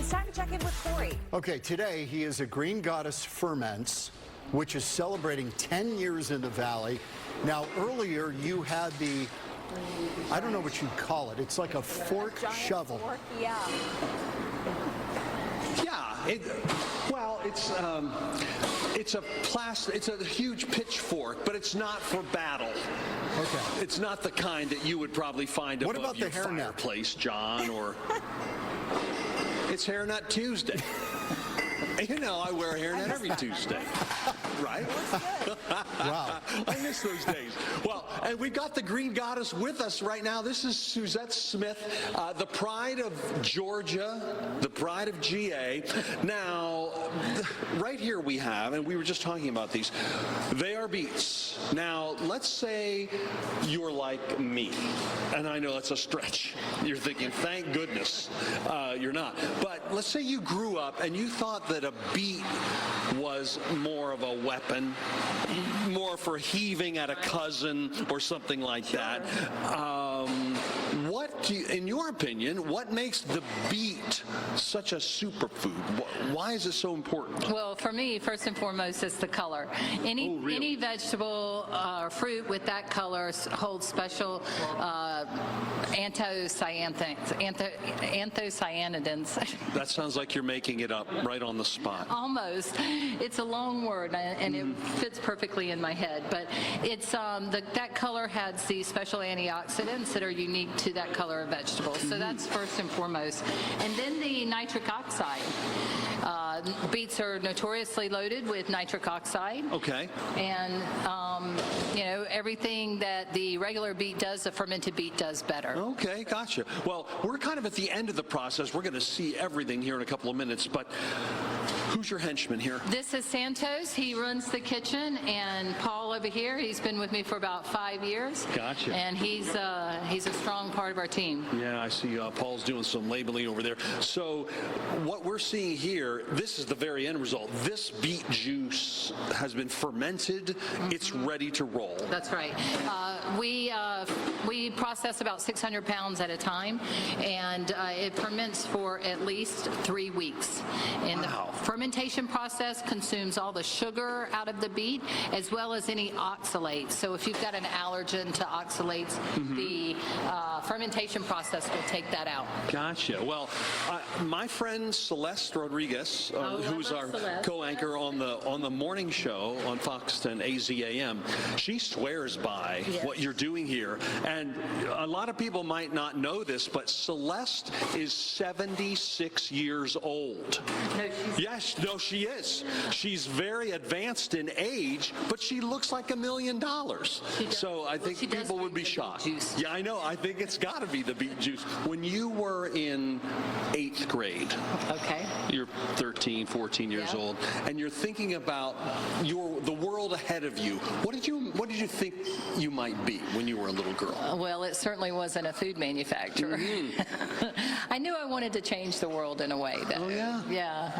It's time to check in with Corey. Okay, today he is a Green Goddess Ferments, which is celebrating 10 years in the Valley. Now, earlier you had the, I don't know what you'd call it. It's like a fork shovel. Fork, yeah. Yeah, it's a plastic. It's a huge pitchfork, but it's not for battle. Okay. It's not the kind that you would probably find above about your the hairnet? fireplace, John. Or it's Hairnet Tuesday. You know, I wear a hairnet every Tuesday, right? Wow. I miss those days. Well, and we've got the Green Goddess with us right now. This is Suzette Smith, the pride of Georgia, the pride of GA. Now, right here we have, and we were just talking about these, they are beets. Now, let's say you're like me, and I know that's a stretch. You're thinking, thank goodness you're not. But let's say you grew up and you thought that a beet was more of a weapon, more for heaving at a cousin or something like that. What do you, in your opinion, what makes the beet such a superfood? Why is it so important? Well, for me, first and foremost, it's the color. Any vegetable or fruit with that color holds special anthocyanidins. That sounds like you're making it up right on the spot. Almost. It's a long word, and it fits perfectly in my head. But it's that color has these special antioxidants that are unique to that color of vegetables. So that's first and foremost. And then the nitric oxide. Beets are notoriously loaded with nitric oxide. Okay. And, you know, everything that the regular beet does, the fermented beet does better. Okay, gotcha. Well, we're kind of at the end of the process. We're going to see everything here in a couple of minutes, but who's your henchman here? This is Santos. He runs the kitchen, and Paul over here, he's been with me for about 5 years. Gotcha. And he's a strong part of our team. Yeah, I see Paul's doing some labeling over there. So what we're seeing here, this is the very end result. This beet juice has been fermented. It's ready to roll. That's right. We process about 600 pounds at a time, and it ferments for at least 3 weeks. And wow. The fermentation process consumes all the sugar out of the beet as well as any oxalates. So if you've got an allergen to oxalates, the fermentation process will take that out. Gotcha. Well, my friend Celeste Rodriguez, who's our co-anchor on the morning show on Fox 10 AZAM, she swears by what you're doing here. And a lot of people might not know this, but Celeste is 76 years old. No, she is. She's very advanced in age, but she looks like $1 million. So I think people would be shocked. Yeah, I know. I think it's got to be the beet juice. When you were in 8th grade, okay, you're 13, 14 years old, and you're thinking about the world ahead of you. What did you think you might be when you were a little girl? Well, it certainly wasn't a food manufacturer. I knew I wanted to change the world in a way. Oh, yeah? Yeah.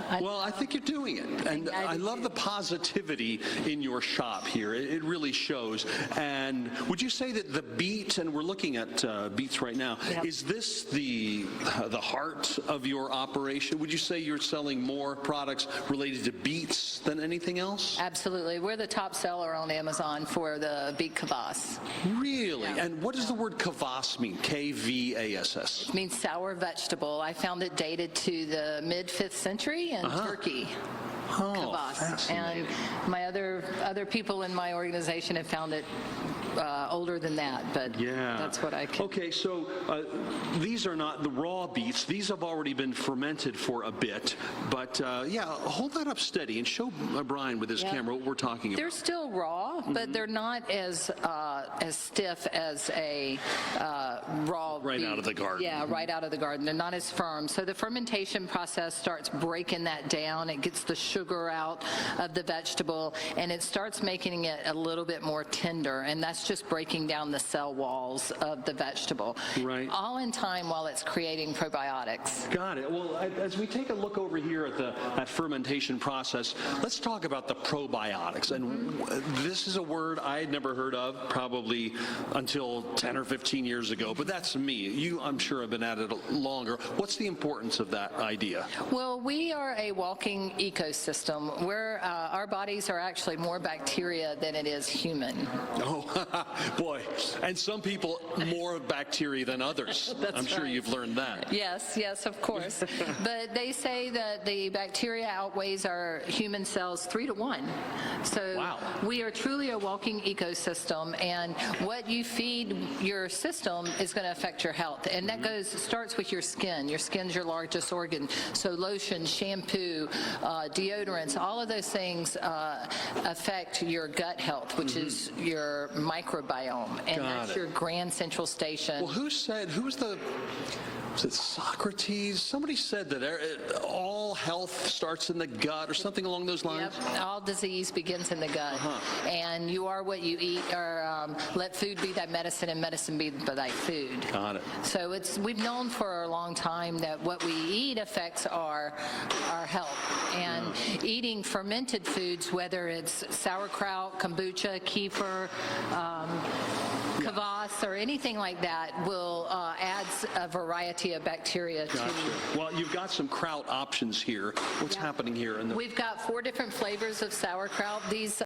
I think you're doing it. And I love the positivity in your shop here. It really shows. And would you say that the beet, and we're looking at beets right now, is this the heart of your operation? Would you say you're selling more products related to beets than anything else? Absolutely. We're the top seller on Amazon for the beet kvass. Really? Yeah. And what does the word kvass mean? K-V-A-S-S. It means sour vegetable. I found it dated to the mid-5th century in Turkey. Kvass. And my other people in my organization have found it older than that, but that's what I can. Okay, so these are not the raw beets. These have already been fermented for a bit, but hold that up steady and show Brian with his camera what we're talking about. They're still raw, but they're not as stiff as a raw right beet. Out of the garden. Yeah, right out of the garden. They're not as firm. So the fermentation process starts breaking that down. It gets the sugar out of the vegetable, and it starts making it a little bit more tender, and that's just breaking breaking down the cell walls of the vegetable. Right. All in time while it's creating probiotics. Got it. Well, as we take a look over here at that fermentation process, let's talk about the probiotics. And this is a word I had never heard of probably until 10 or 15 years ago, but that's me. You, I'm sure, have been at it longer. What's the importance of that idea? Well, we are a walking ecosystem where our bodies are actually more bacteria than it is human. Oh, boy. And some people more bacteria than others. That's I'm sure right. you've learned that. Yes, of course. But they say that the bacteria outweighs our human cells 3 to 1. So Wow. we are truly a walking ecosystem, and what you feed your system is going to affect your health. And that starts with your skin. Your skin's your largest organ. So lotion, shampoo, deodorants, all of those things affect your gut health, which is your microbiome. And Got that's it. your grand central station. Well, was it Socrates? Somebody said that all health starts in the gut or something along those lines. Yep, all disease begins in the gut. And you are what you eat, or let food be thy medicine and medicine be thy food. Got it. So we've known for a long time that what we eat affects our health. And eating fermented foods, whether it's sauerkraut, kombucha, kefir, kvass, or anything like that, will add a variety of bacteria to. Gotcha. Well, you've got some kraut options here. What's happening here? We've got 4 different flavors of sauerkraut. These